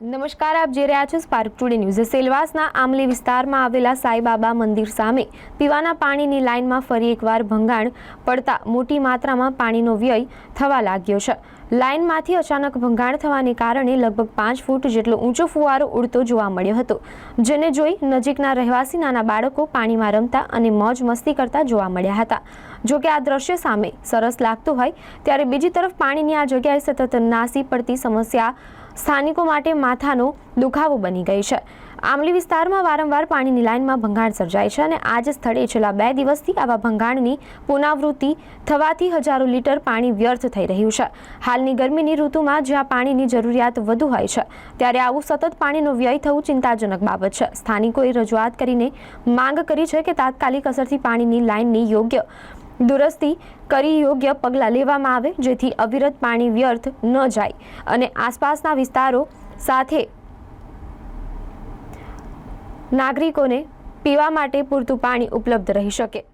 નમસ્કાર, આપ જે રહ્યા છો સ્પાર્ક ટુડે ન્યૂઝ। સેલવાસના આમલી વિસ્તારમાં આવેલા સાંઈબાબા મંદિર સામે પીવાના પાણીની લાઇનમાં ફરી એકવાર ભંગાણ પડતા મોટી માત્રામાં પાણીનો વ્યય થવા લાગ્યો છે। લાઇનમાંથી અચાનક ભંગાણ થવાને કારણે લગભગ 5 ફૂટ જેટલો ઊંચો ફુવારો ઉડતો જોવા મળ્યો હતો, જેને જોઈ નજીકના રહેવાસી નાના બાળકો પાણીમાં રમતા અને મોજ મસ્તી કરતા જોવા મળ્યા હતા। જો કે આ દ્રશ્ય સામે સરસ લાગતું હોય ત્યારે બીજી તરફ પાણીની આ જગ્યાએ સતત નાસી પડતી સમસ્યા સ્થાનિકો માટે માથાનો દુખાવો બની ગઈ છે। આમલી વિસ્તારમાં વારંવાર પાણીની લાઇનમાં ભંગાણ સર્જાય છે અને આ જ સ્થળે છેલ્લા 2 દિવસથી આવા ભંગાણની પુનરાવૃત્તિ થવાથી હજારો લીટર પાણી વ્યર્થ થઈ રહ્યું છે। હાલની ગરમીની ઋતુમાં જ્યાં પાણીની જરૂરિયાત વધુ હોય છે ત્યારે આવું સતત પાણીનો વ્યય થવું ચિંતાજનક બાબત છે। સ્થાનિકોએ રજૂઆત કરીને માંગ કરી છે કે તાત્કાલિક અસરથી પાણીની લાઇનની યોગ્ય દુરસ્તી કરી યોગ્ય પગલાં લેવામાં આવે, જેથી અવિરત પાણી વ્યર્થ ન જાય અને આસપાસના વિસ્તારો સાથે નાગરિકોને પીવા માટે પૂરતું પાણી ઉપલબ્ધ રહી શકે।